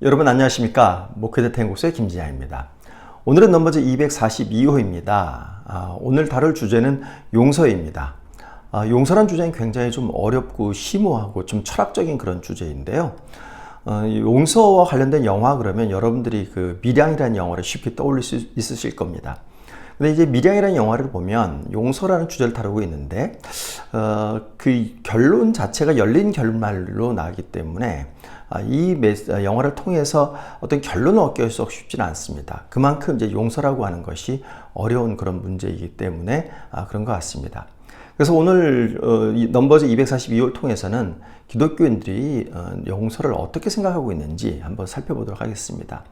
여러분 안녕하십니까? 목회자 텐국수의 김진양입니다. 오늘은 넘버즈 242호입니다. 오늘 다룰 주제는 용서입니다. 용서란 주제는 굉장히 좀 어렵고 심오하고 좀 철학적인 그런 주제인데요. 용서와 관련된 영화 그러면 여러분들이 그 밀양이라는 영화를 쉽게 떠올릴 수 있으실 겁니다. 근데 이제 밀양이라는 영화를 보면 용서라는 주제를 다루고 있는데 그 결론 자체가 열린 결말로 나오기 때문에 이 영화를 통해서 어떤 결론을 얻기 쉽지는 않습니다. 그만큼 이제 용서라고 하는 것이 어려운 그런 문제이기 때문에 그런 것 같습니다. 그래서 오늘 넘버즈 242호를 통해서는 기독교인들이 용서를 어떻게 생각하고 있는지 한번 살펴보도록 하겠습니다.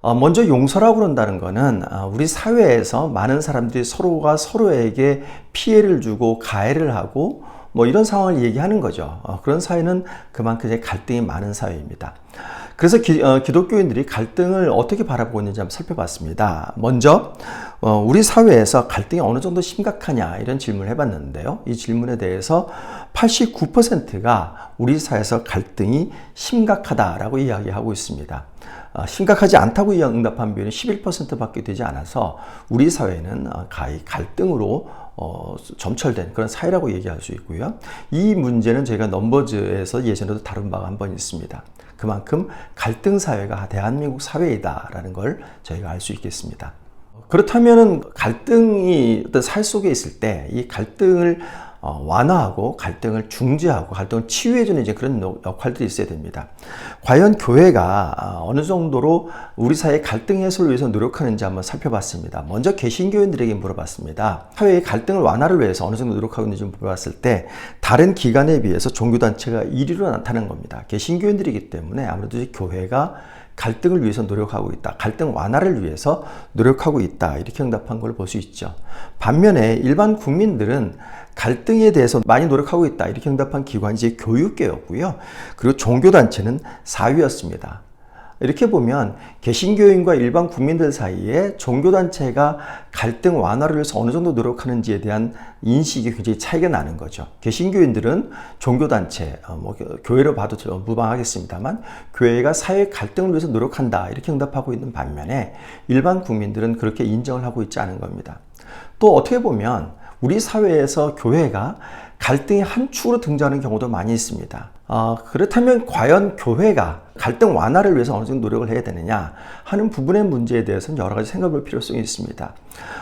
먼저 용서라고 그런다는 것은 우리 사회에서 많은 사람들이 서로가 서로에게 피해를 주고 가해를 하고 이런 상황을 얘기하는 거죠. 그런 사회는 그만큼 이제 갈등이 많은 사회입니다. 그래서 기독교인들이 갈등을 어떻게 바라보고 있는지 한번 살펴봤습니다. 먼저 우리 사회에서 갈등이 어느 정도 심각하냐 이런 질문을 해봤는데요. 이 질문에 대해서 89%가 우리 사회에서 갈등이 심각하다라고 이야기하고 있습니다. 심각하지 않다고 응답한 비율은 11%밖에 되지 않아서 우리 사회는 가히 갈등으로 점철된 그런 사회라고 얘기할 수 있고요. 이 문제는 저희가 넘버즈에서 예전에도 다룬 바가 한 번 있습니다. 그만큼 갈등 사회가 대한민국 사회이다라는 걸 저희가 알 수 있겠습니다. 그렇다면은 갈등이 어떤 사회 속에 있을 때 이 갈등을 완화하고 갈등을 중재하고 갈등을 치유해주는 이제 그런 역할들이 있어야 됩니다. 과연 교회가 어느 정도로 우리 사회의 갈등 해소를 위해서 노력하는지 한번 살펴봤습니다. 먼저 개신교인들에게 물어봤습니다. 사회의 갈등을 완화를 위해서 어느 정도 노력하고 있는지 물어봤을 때 다른 기관에 비해서 종교단체가 1위로 나타난 겁니다. 개신교인들이기 때문에 아무래도 교회가 갈등을 위해서 노력하고 있다. 갈등 완화를 위해서 노력하고 있다. 이렇게 응답한 걸 볼 수 있죠. 반면에 일반 국민들은 갈등에 대해서 많이 노력하고 있다. 이렇게 응답한 기관이 이제 교육계였고요. 그리고 종교단체는 4위였습니다. 이렇게 보면 개신교인과 일반 국민들 사이에 종교단체가 갈등 완화를 위해서 어느 정도 노력하는지에 대한 인식이 굉장히 차이가 나는 거죠. 개신교인들은 종교단체, 교회로 봐도 무방하겠습니다만 교회가 사회 갈등을 위해서 노력한다 이렇게 응답하고 있는 반면에 일반 국민들은 그렇게 인정을 하고 있지 않은 겁니다. 또 어떻게 보면 우리 사회에서 교회가 갈등의 한 축으로 등장하는 경우도 많이 있습니다. 그렇다면 과연 교회가 갈등 완화를 위해서 어느 정도 노력을 해야 되느냐 하는 부분의 문제에 대해서는 여러 가지 생각해 볼 필요성이 있습니다.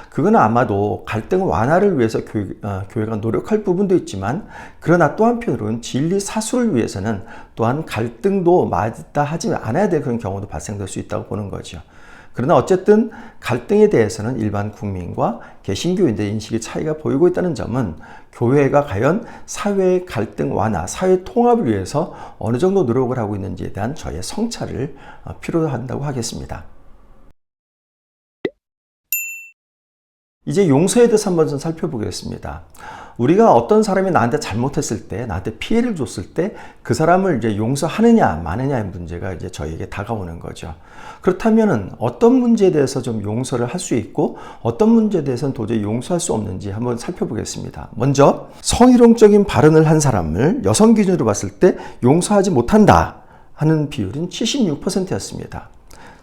그건 아마도 갈등 완화를 위해서 교회가 노력할 부분도 있지만 그러나 또 한편으로는 진리 사수를 위해서는 또한 갈등도 마다하지 않아야 될 그런 경우도 발생될 수 있다고 보는 거죠. 그러나 어쨌든 갈등에 대해서는 일반 국민과 개신교인들의 인식의 차이가 보이고 있다는 점은 교회가 과연 사회의 갈등 완화, 사회 통합을 위해서 어느 정도 노력을 하고 있는지에 대한 저의 성찰을 필요로 한다고 하겠습니다. 이제 용서에 대해서 한번 좀 살펴보겠습니다. 우리가 어떤 사람이 나한테 잘못했을 때, 나한테 피해를 줬을 때 그 사람을 이제 용서하느냐 마느냐의 문제가 이제 저에게 다가오는 거죠. 그렇다면은 어떤 문제에 대해서 좀 용서를 할 수 있고 어떤 문제에 대해서는 도저히 용서할 수 없는지 한번 살펴보겠습니다. 먼저 성희롱적인 발언을 한 사람을 여성 기준으로 봤을 때 용서하지 못한다 하는 비율은 76%였습니다.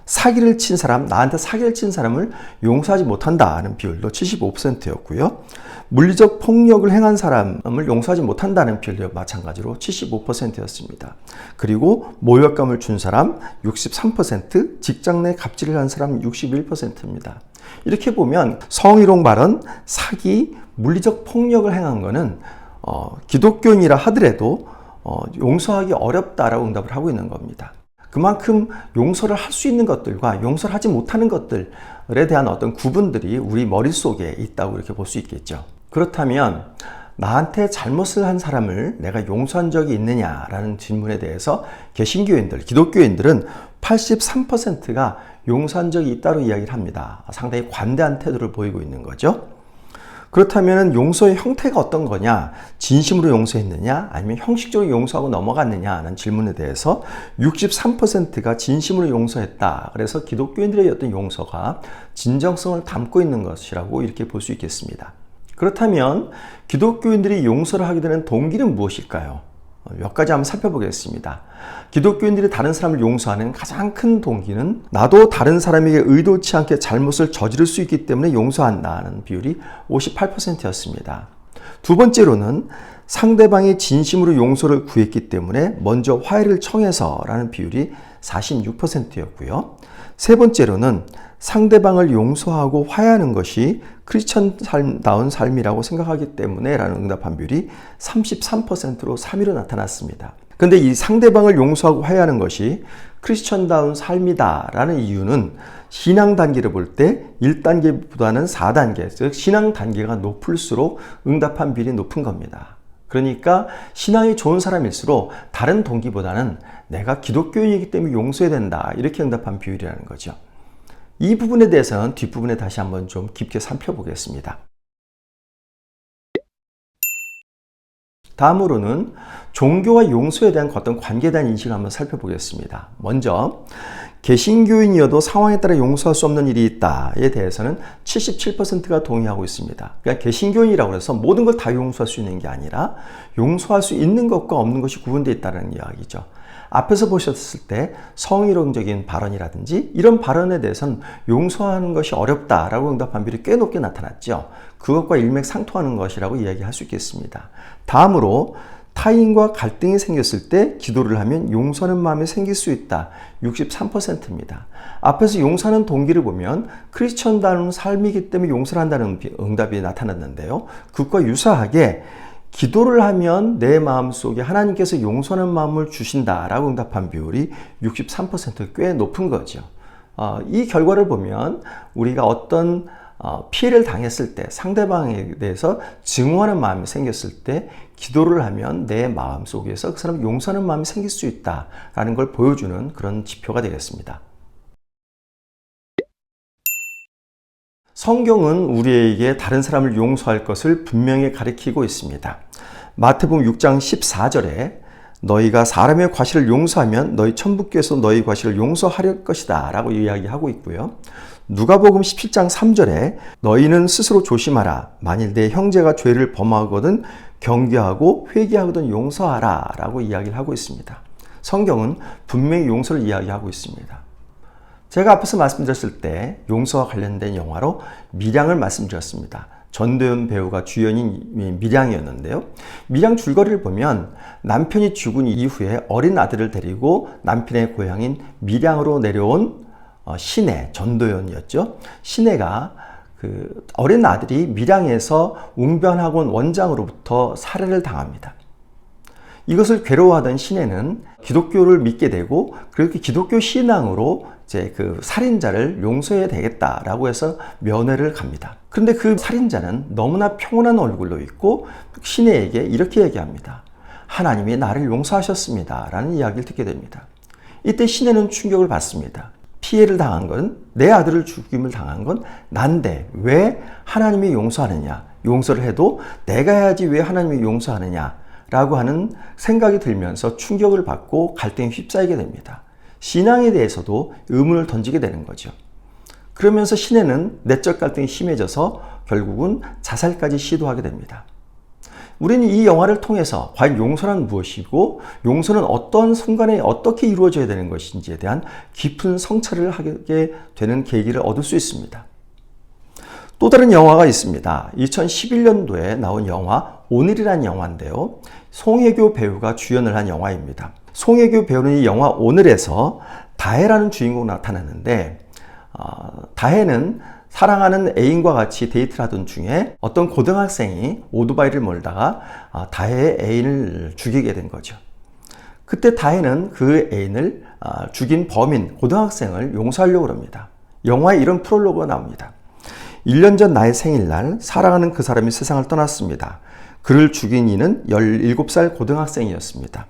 사기를 친 사람, 나한테 사기를 친 사람을 용서하지 못한다는 비율도 75%였고요. 물리적 폭력을 행한 사람을 용서하지 못한다는 비율도 마찬가지로 75%였습니다. 그리고 모욕감을 준 사람 63%, 직장 내 갑질을 한 사람 61%입니다. 이렇게 보면 성희롱 발언, 사기, 물리적 폭력을 행한 것은 기독교인이라 하더라도 용서하기 어렵다라고 응답을 하고 있는 겁니다. 그만큼 용서를 할 수 있는 것들과 용서를 하지 못하는 것들에 대한 어떤 구분들이 우리 머릿속에 있다고 이렇게 볼 수 있겠죠. 그렇다면 나한테 잘못을 한 사람을 내가 용서한 적이 있느냐라는 질문에 대해서 개신교인들, 기독교인들은 83%가 용서한 적이 있다고 이야기를 합니다. 상당히 관대한 태도를 보이고 있는 거죠. 그렇다면 용서의 형태가 어떤 거냐? 진심으로 용서했느냐? 아니면 형식적으로 용서하고 넘어갔느냐? 하는 질문에 대해서 63%가 진심으로 용서했다. 그래서 기독교인들의 어떤 용서가 진정성을 담고 있는 것이라고 이렇게 볼 수 있겠습니다. 그렇다면 기독교인들이 용서를 하게 되는 동기는 무엇일까요? 몇 가지 한번 살펴보겠습니다. 기독교인들이 다른 사람을 용서하는 가장 큰 동기는 나도 다른 사람에게 의도치 않게 잘못을 저지를 수 있기 때문에 용서한다는 비율이 58%였습니다. 두 번째로는 상대방이 진심으로 용서를 구했기 때문에 먼저 화해를 청해서라는 비율이 46%였고요. 세 번째로는 상대방을 용서하고 화해하는 것이 크리스천다운 삶이라고 생각하기 때문에 라는 응답한 비율이 33%로 3위로 나타났습니다. 근데 이 상대방을 용서하고 화해하는 것이 크리스천다운 삶이다 라는 이유는 신앙 단계를 볼 때 1단계보다는 4단계, 즉 신앙 단계가 높을수록 응답한 비율이 높은 겁니다. 그러니까 신앙이 좋은 사람일수록 다른 동기보다는 내가 기독교인이기 때문에 용서해야 된다 이렇게 응답한 비율이라는 거죠. 이 부분에 대해서는 뒷부분에 다시 한번 좀 깊게 살펴보겠습니다. 다음으로는 종교와 용서에 대한 어떤 관계에 대한 인식을 한번 살펴보겠습니다. 먼저 개신교인이어도 상황에 따라 용서할 수 없는 일이 있다에 대해서는 77%가 동의하고 있습니다. 그러니까 개신교인이라고 해서 모든 걸 다 용서할 수 있는 게 아니라 용서할 수 있는 것과 없는 것이 구분되어 있다는 이야기죠. 앞에서 보셨을 때 성희롱적인 발언이라든지 이런 발언에 대해서는 용서하는 것이 어렵다라고 응답한 비율이 꽤 높게 나타났죠. 그것과 일맥상통하는 것이라고 이야기할 수 있겠습니다. 다음으로 타인과 갈등이 생겼을 때 기도를 하면 용서하는 마음이 생길 수 있다. 63%입니다. 앞에서 용서하는 동기를 보면 크리스천다운 삶이기 때문에 용서를 한다는 응답이 나타났는데요. 그것과 유사하게 기도를 하면 내 마음속에 하나님께서 용서하는 마음을 주신다라고 응답한 비율이 63% 꽤 높은 거죠. 이 결과를 보면 우리가 어떤 피해를 당했을 때 상대방에 대해서 증오하는 마음이 생겼을 때 기도를 하면 내 마음속에서 그 사람 용서하는 마음이 생길 수 있다라는 걸 보여주는 그런 지표가 되겠습니다. 성경은 우리에게 다른 사람을 용서할 것을 분명히 가르치고 있습니다. 마태복음 6장 14절에 너희가 사람의 과실을 용서하면 너희 천부께서 너희 과실을 용서할 것이다 라고 이야기하고 있고요. 누가복음 17장 3절에 너희는 스스로 조심하라. 만일 내 형제가 죄를 범하거든 경계하고 회개하거든 용서하라 라고 이야기를 하고 있습니다. 성경은 분명히 용서를 이야기하고 있습니다. 제가 앞에서 말씀드렸을 때 용서와 관련된 영화로 밀양을 말씀드렸습니다. 전도연 배우가 주연인 밀양이었는데요. 밀양 줄거리를 보면 남편이 죽은 이후에 어린 아들을 데리고 남편의 고향인 밀양으로 내려온 시내, 전도연이었죠. 시내가 그 어린 아들이 밀양에서 웅변학원 원장으로부터 살해를 당합니다. 이것을 괴로워하던 시내는 기독교를 믿게 되고 그렇게 기독교 신앙으로 이제 그 살인자를 용서해야 되겠다라고 해서 면회를 갑니다. 그런데 그 살인자는 너무나 평온한 얼굴로 있고 시내에게 이렇게 얘기합니다. 하나님이 나를 용서하셨습니다. 라는 이야기를 듣게 됩니다. 이때 시내는 충격을 받습니다. 피해를 당한 건 내 아들을 죽임을 당한 건 난데 왜 하나님이 용서하느냐? 용서를 해도 내가 해야지 왜 하나님이 용서하느냐? 라고 하는 생각이 들면서 충격을 받고 갈등에 휩싸이게 됩니다. 신앙에 대해서도 의문을 던지게 되는 거죠. 그러면서 시내는 내적 갈등이 심해져서 결국은 자살까지 시도하게 됩니다. 우리는 이 영화를 통해서 과연 용서란 무엇이고 용서는 어떤 순간에 어떻게 이루어져야 되는 것인지에 대한 깊은 성찰을 하게 되는 계기를 얻을 수 있습니다. 또 다른 영화가 있습니다. 2011년도에 나온 영화 오늘이라는 영화인데요. 송혜교 배우가 주연을 한 영화입니다. 송혜교 배우는 이 영화 오늘에서 다혜라는 주인공이 나타났는데 다혜는 사랑하는 애인과 같이 데이트를 하던 중에 어떤 고등학생이 오토바이를 몰다가 다혜의 애인을 죽이게 된 거죠. 그때 다혜는 그 애인을 죽인 범인 고등학생을 용서하려고 합니다. 영화에 이런 프롤로그가 나옵니다. 1년 전 나의 생일날 사랑하는 그 사람이 세상을 떠났습니다. 그를 죽인 이는 17살 고등학생이었습니다.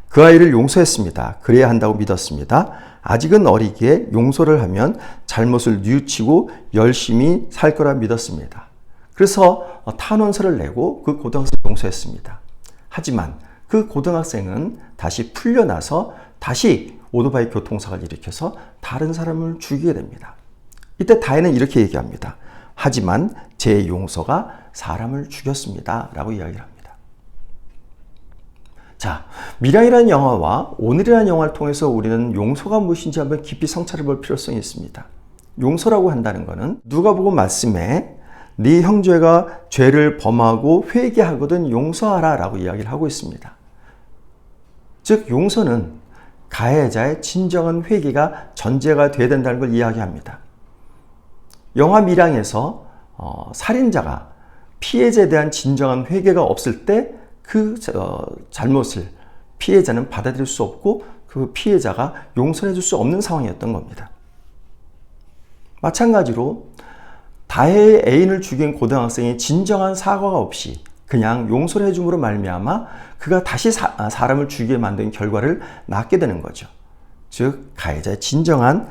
그 아이를 용서했습니다. 그래야 한다고 믿었습니다. 아직은 어리기에 용서를 하면 잘못을 뉘우치고 열심히 살 거라 믿었습니다. 그래서 탄원서를 내고 그 고등학생을 용서했습니다. 하지만 그 고등학생은 다시 풀려나서 다시 오토바이 교통사고를 일으켜서 다른 사람을 죽이게 됩니다. 이때 다혜는 이렇게 얘기합니다. 하지만 제 용서가 사람을 죽였습니다. 라고 이야기를 합니다. 자, 밀양이라는 영화와 오늘이라는 영화를 통해서 우리는 용서가 무엇인지 한번 깊이 성찰해 볼 필요성이 있습니다. 용서라고 한다는 것은 누가복음 말씀에 네 형제가 죄를 범하고 회개하거든 용서하라 라고 이야기를 하고 있습니다. 즉 용서는 가해자의 진정한 회개가 전제가 되어야 된다는 걸 이야기합니다. 영화 밀양에서 살인자가 피해자에 대한 진정한 회개가 없을 때 그 잘못을 피해자는 받아들일 수 없고 그 피해자가 용서해 줄 수 없는 상황이었던 겁니다. 마찬가지로 다혜의 애인을 죽인 고등학생이 진정한 사과가 없이 그냥 용서를 해줌으로 말미암아 그가 다시 사람을 죽이게 만든 결과를 낳게 되는 거죠. 즉 가해자의 진정한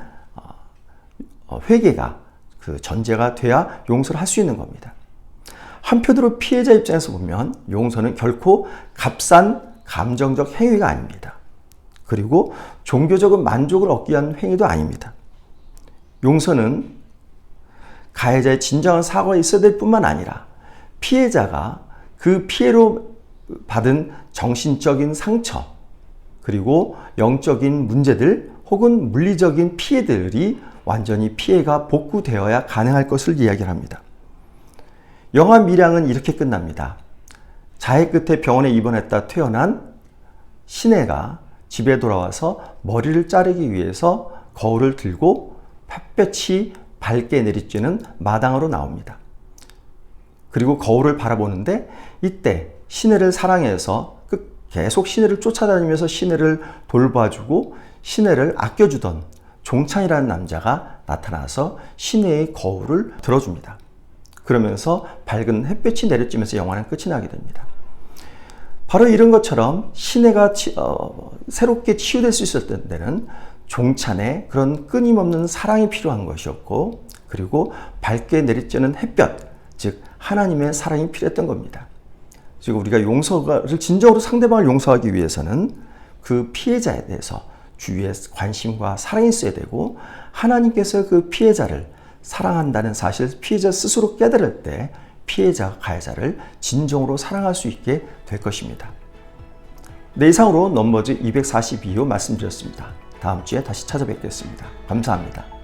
회개가 그 전제가 돼야 용서를 할 수 있는 겁니다. 한편으로 피해자 입장에서 보면 용서는 결코 값싼 감정적 행위가 아닙니다. 그리고 종교적인 만족을 얻기 위한 행위도 아닙니다. 용서는 가해자의 진정한 사과가 있어야 될 뿐만 아니라 피해자가 그 피해로 받은 정신적인 상처 그리고 영적인 문제들 혹은 물리적인 피해들이 완전히 피해가 복구되어야 가능할 것을 이야기를 합니다. 영화 밀양은 이렇게 끝납니다. 자해 끝에 병원에 입원했다 퇴원한 신혜가 집에 돌아와서 머리를 자르기 위해서 거울을 들고 햇볕이 밝게 내리쬐는 마당으로 나옵니다. 그리고 거울을 바라보는데 이때 신혜를 사랑해서 계속 신혜를 쫓아다니면서 신혜를 돌봐주고 신혜를 아껴주던 종찬이라는 남자가 나타나서 신혜의 거울을 들어줍니다. 그러면서 밝은 햇볕이 내려쬐면서 영화는 끝이 나게 됩니다. 바로 이런 것처럼 신혜가 새롭게 치유될 수 있었던 데는 종찬의 그런 끊임없는 사랑이 필요한 것이었고 그리고 밝게 내리쬐는 햇볕, 즉 하나님의 사랑이 필요했던 겁니다. 즉 우리가 용서를 진정으로 상대방을 용서하기 위해서는 그 피해자에 대해서 주위에 관심과 사랑이 있어야 되고 하나님께서 그 피해자를 사랑한다는 사실 피해자 스스로 깨달을 때 피해자가 가해자를 진정으로 사랑할 수 있게 될 것입니다. 네, 이상으로 넘버즈 242호 말씀드렸습니다. 다음 주에 다시 찾아뵙겠습니다. 감사합니다.